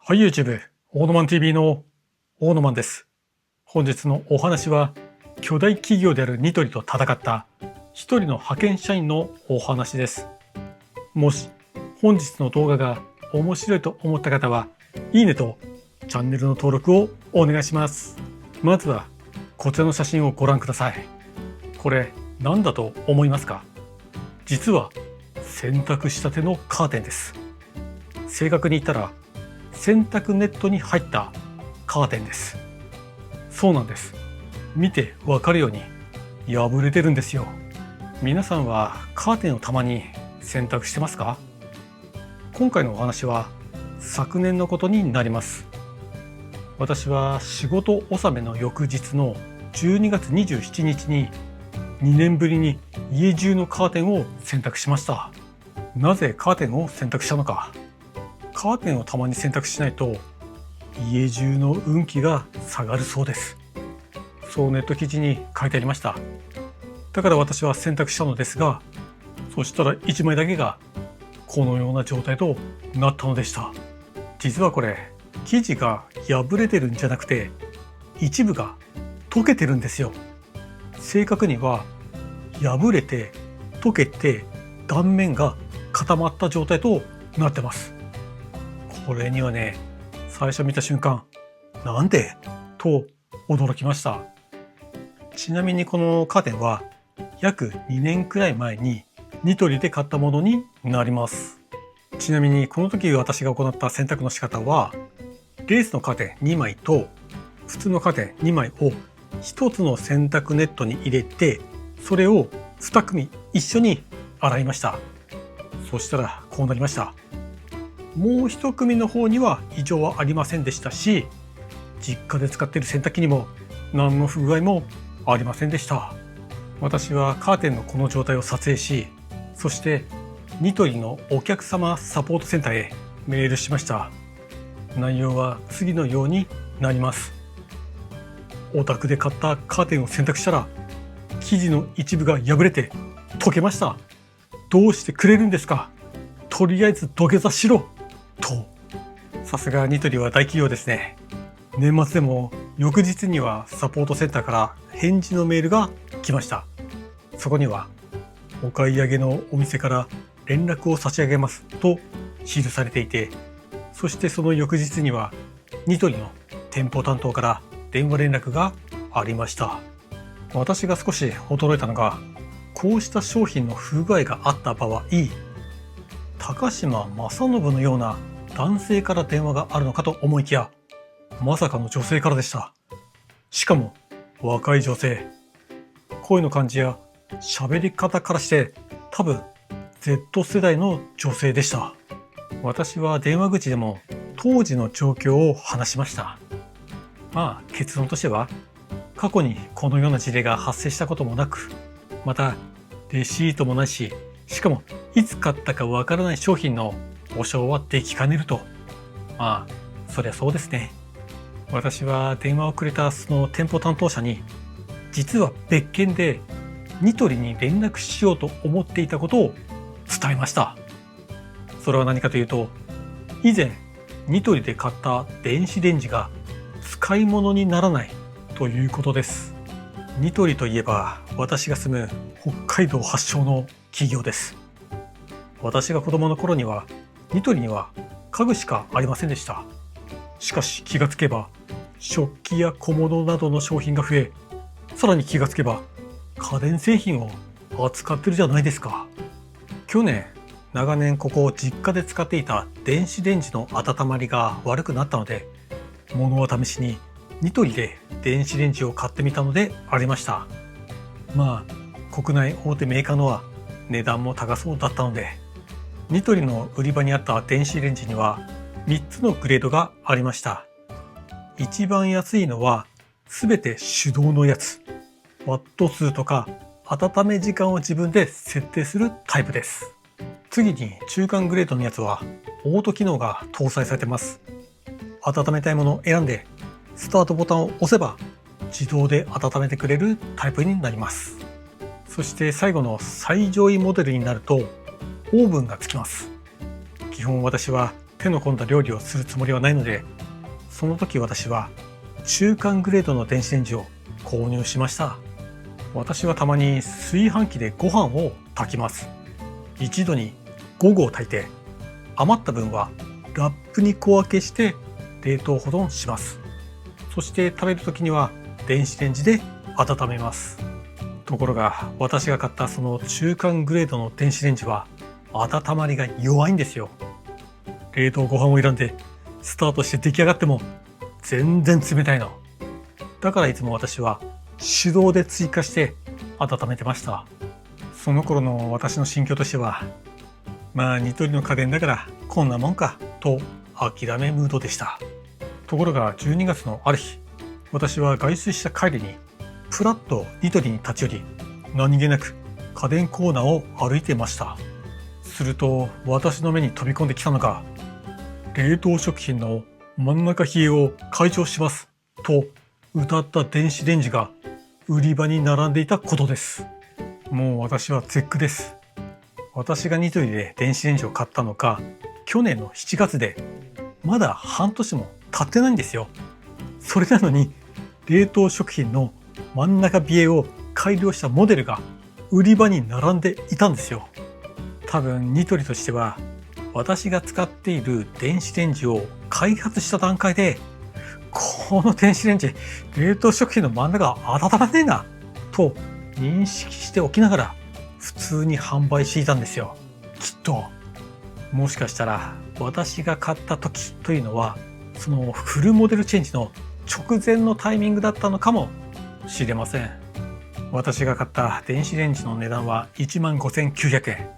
はい、YouTube、オーノマン TV のオーノマンです。本日のお話は、巨大企業であるニトリと戦った一人の派遣社員のお話です。もし本日の動画が面白いと思った方は、いいねとチャンネルの登録をお願いします。まずはこちらの写真をご覧ください。これ何だと思いますか？実は洗濯したてのカーテンです。正確に言ったら洗濯ネットに入ったカーテンです。そうなんです。見てわかるように破れてるんですよ。皆さんはカーテンをたまに洗濯してますか？今回のお話は昨年のことになります。私は仕事納めの翌日の12月27日に2年ぶりに家中のカーテンを洗濯しました。なぜカーテンを洗濯したのか。カーテンをたまに洗濯しないと家中の運気が下がるそうです。そうネット記事に書いてありました。だから私は洗濯したのですが、そしたら1枚だけがこのような状態となったのでした。実はこれ生地が破れてるんじゃなくて一部が溶けてるんですよ。正確には破れて溶けて断面が固まった状態となってます。これにはね、最初見た瞬間、なんでと驚きました。ちなみにこのカーテンは約2年くらい前にニトリで買ったものになります。ちなみにこの時私が行った洗濯の仕方は、レースのカーテン2枚と普通のカーテン2枚を1つの洗濯ネットに入れて、それを2組一緒に洗いました。そしたらこうなりました。もう一組の方には異常はありませんでしたし、実家で使っている洗濯機にも何の不具合もありませんでした。私はカーテンのこの状態を撮影し、そしてニトリのお客様サポートセンターへメールしました。内容は次のようになります。お宅で買ったカーテンを洗濯したら生地の一部が破れて溶けました。どうしてくれるんですか？とりあえず土下座しろと。さすがニトリは大企業ですね。年末でも翌日にはサポートセンターから返事のメールが来ました。そこにはお買い上げのお店から連絡を差し上げますと記されていて、そしてその翌日にはニトリの店舗担当から電話連絡がありました。私が少し驚いたのが、こうした商品の不具合があった場合、高島正信のような男性から電話があるのかと思いきや、まさかの女性からでした。しかも若い女性。声の感じや喋り方からして多分 Z 世代の女性でした。私は電話口でも当時の状況を話しました。まあ結論としては、過去にこのような事例が発生したこともなく、またレシートもないし、しかもいつ買ったかわからない商品の保証はできかねると。まあそりゃそうですね。私は電話をくれたその店舗担当者に、実は別件でニトリに連絡しようと思っていたことを伝えました。それは何かというと、以前ニトリで買った電子レンジが使い物にならないということです。ニトリといえば私が住む北海道発祥の企業です。私が子供の頃にはニトリには家具しかありませんでした。しかし気がつけば食器や小物などの商品が増え、さらに気がつけば家電製品を扱ってるじゃないですか。去年長年ここを実家で使っていた電子レンジの温まりが悪くなったので、物は試しにニトリで電子レンジを買ってみたのでありました。まあ国内大手メーカーのは値段も高そうだったので、ニトリの売り場にあった電子レンジには3つのグレードがありました。一番安いのは全て手動のやつ。ワット数とか温め時間を自分で設定するタイプです。次に中間グレードのやつはオート機能が搭載されてます。温めたいものを選んでスタートボタンを押せば自動で温めてくれるタイプになります。そして最後の最上位モデルになるとオーブンがつきます。基本私は手の込んだ料理をするつもりはないので、その時私は中間グレードの電子レンジを購入しました。私はたまに炊飯器でご飯を炊きます。一度に5合炊いて、余った分はラップに小分けして冷凍保存します。そして食べる時には電子レンジで温めます。ところが私が買ったその中間グレードの電子レンジは温まりが弱いんですよ。冷凍ご飯を選んでスタートして出来上がっても全然冷たいの。だからいつも私は手動で追加して温めてました。その頃の私の心境としては、まあニトリの家電だからこんなもんかと諦めムードでした。ところが12月のある日、私は外出した帰りにふらっとニトリに立ち寄り、何気なく家電コーナーを歩いてました。すると私の目に飛び込んできたのが、冷凍食品の真ん中冷えを解消しますと謳った電子レンジが売り場に並んでいたことです。もう私は絶句です。私がニトリで電子レンジを買ったのが去年の7月で、まだ半年も経ってないんですよ。それなのに冷凍食品の真ん中冷えを改良したモデルが売り場に並んでいたんですよ。多分ニトリとしては、私が使っている電子レンジを開発した段階で、この電子レンジ冷凍食品の真ん中温まんねえなと認識しておきながら普通に販売していたんですよ。きっともしかしたら私が買った時というのは、そのフルモデルチェンジの直前のタイミングだったのかもしれません。私が買った電子レンジの値段は15,900円。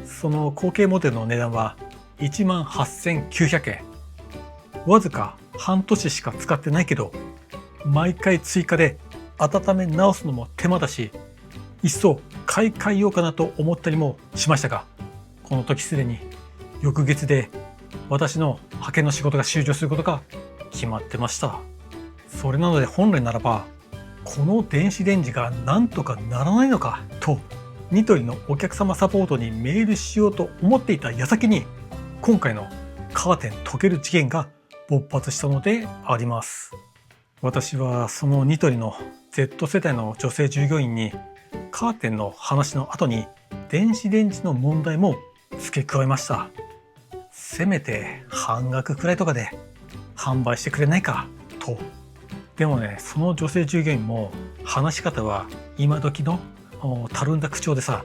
その後継モデルの値段は18,900円。わずか半年しか使ってないけど、毎回追加で温め直すのも手間だし、いっそ買い替えようかなと思ったりもしましたが、この時すでに翌月で私の派遣の仕事が終了することが決まってました。それなので本来ならば、この電子レンジがなんとかならないのかとニトリのお客様サポートにメールしようと思っていた矢先に、今回のカーテン溶ける事件が勃発したのであります。私はそのニトリの Z 世代の女性従業員に、カーテンの話の後に電子レンジの問題も付け加えました。せめて半額くらいとかで販売してくれないかと。でもね、その女性従業員も話し方は今時のたるんだ口調でさ、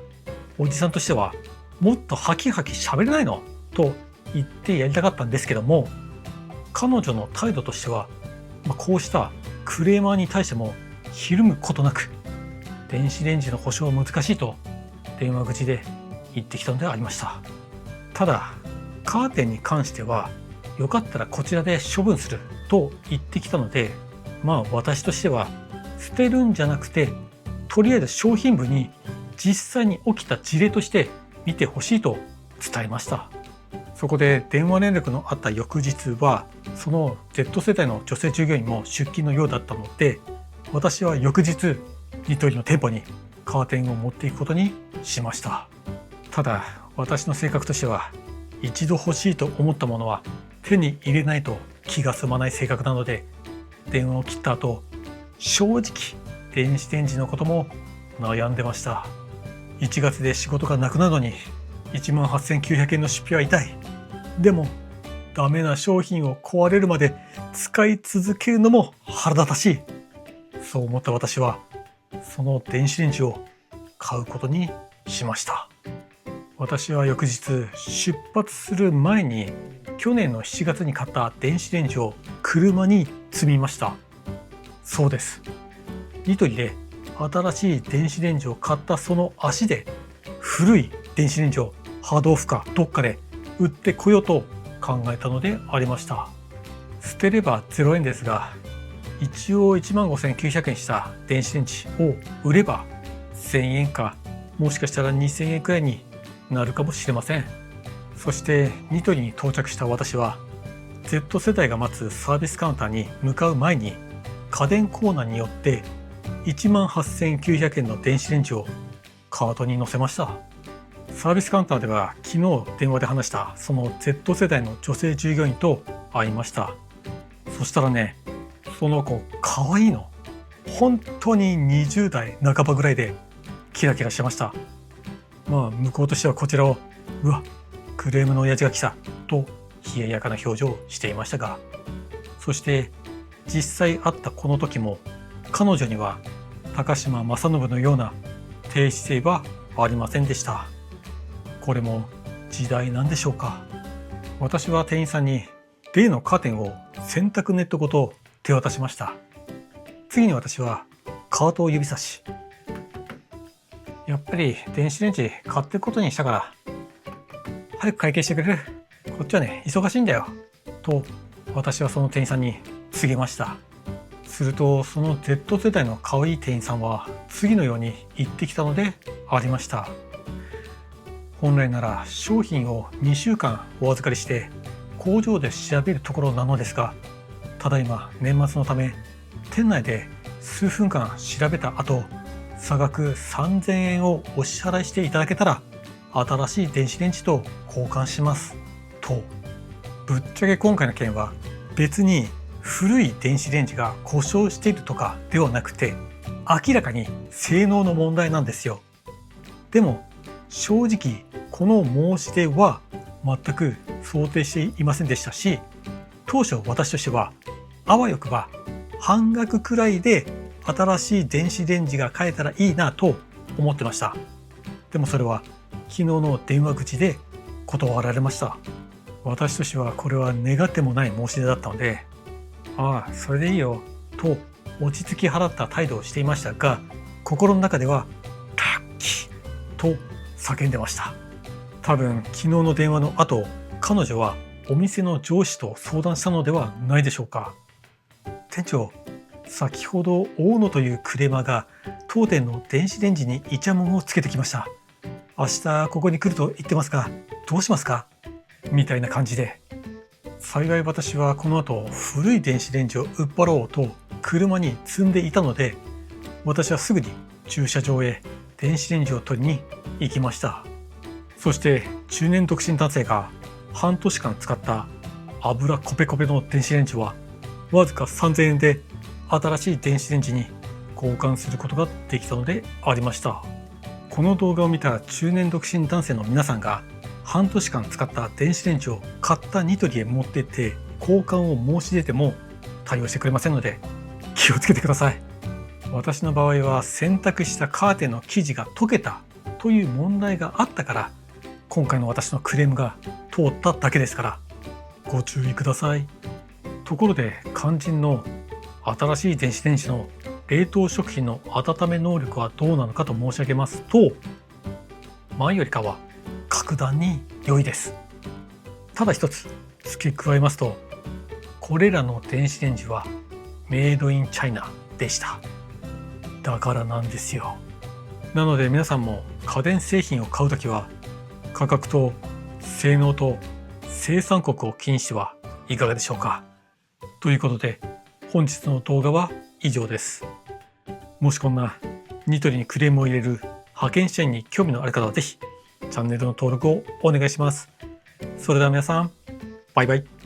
おじさんとしてはもっとハキハキ喋れないのと言ってやりたかったんですけども、彼女の態度としては、こうしたクレーマーに対してもひるむことなく、電子レンジの保証は難しいと電話口で言ってきたのでありました。ただカーテンに関しては、よかったらこちらで処分すると言ってきたので、私としては捨てるんじゃなくて、とりあえず商品部に実際に起きた事例として見てほしいと伝えました。そこで電話連絡のあった翌日は、その Z 世代の女性従業員も出勤のようだったので、私は翌日ニトリの店舗にカーテンを持っていくことにしました。ただ私の性格としては、一度欲しいと思ったものは手に入れないと気が済まない性格なので、電話を切った後、正直電子レンジのことも悩んでました。1月で仕事がなくなるのに18,900円の出費は痛い。でもダメな商品を壊れるまで使い続けるのも腹立たしい。そう思った私はその電子レンジを買うことにしました。私は翌日出発する前に、去年の7月に買った電子レンジを車に積みました。そうです。ニトリで新しい電子レンジを買ったその足で、古い電子レンジをハードオフかどっかで売ってこようと考えたのでありました。捨てれば0円ですが、一応15,900円した電子レンジを売れば1000円か、もしかしたら2000円くらいになるかもしれません。そしてニトリに到着した私は、 Z 世代が待つサービスカウンターに向かう前に、家電コーナーによって18,900円の電子レンジをカートに載せました。サービスカウンターでは昨日電話で話したその Z 世代の女性従業員と会いました。そしたらね、その子可愛いの。本当に20代半ばぐらいでキラキラしてました。向こうとしてはこちらをうわクレームの親父が来たと冷ややかな表情をしていましたが、そして実際会ったこの時も彼女には高島正信のような低姿勢はありませんでした。これも時代なんでしょうか。私は店員さんに例のカーテンを洗濯ネットごと手渡しました。次に私はカートを指さし、やっぱり電子レンジ買ってくことにしたから早く会計してくれる？こっちはね忙しいんだよと私はその店員さんに告げました。するとその Z 世代の可愛い店員さんは次のように言ってきたのでありました。本来なら商品を2週間お預かりして工場で調べるところなのですが、ただいま年末のため店内で数分間調べた後、差額3000円をお支払いしていただけたら新しい電子レンジと交換しますと。ぶっちゃけ今回の件は別に古い電子レンジが故障しているとかではなくて、明らかに性能の問題なんですよ。でも正直この申し出は全く想定していませんでしたし、当初私としてはあわよくば半額くらいで新しい電子レンジが買えたらいいなと思ってました。でもそれは昨日の電話口で断られました。私としてはこれは願ってもない申し出だったので、ああそれでいいよと落ち着き払った態度をしていましたが、心の中ではラッキーと叫んでました。多分昨日の電話の後、彼女はお店の上司と相談したのではないでしょうか。店長、先ほど大野というクレーマーが当店の電子レンジにイチャモンをつけてきました。明日ここに来ると言ってますがどうしますか、みたいな感じで。幸い私はこの後古い電子レンジを売っ払おうと車に積んでいたので、私はすぐに駐車場へ電子レンジを取りに行きました。そして中年独身男性が半年間使った油コペコペの電子レンジはわずか3000円で新しい電子レンジに交換することができたのでありました。この動画を見た中年独身男性の皆さんが半年間使った電子レンジを買ったニトリへ持って行って交換を申し出ても対応してくれませんので気をつけてください。私の場合は洗濯したカーテンの生地が溶けたという問題があったから今回の私のクレームが通っただけですからご注意ください。ところで肝心の新しい電子レンジの冷凍食品の温め能力はどうなのかと申し上げますと、前よりかは格段に良いです。ただ一つ付け加えますと、これらの電子レンジはメイドインチャイナでした。だからなんですよ。なので皆さんも家電製品を買うときは価格と性能と生産国を気にしてはいかがでしょうか。ということで本日の動画は以上です。もしこんなニトリにクレームを入れる派遣社員に興味のある方はぜひチャンネルの登録をお願いします。それでは皆さん、バイバイ。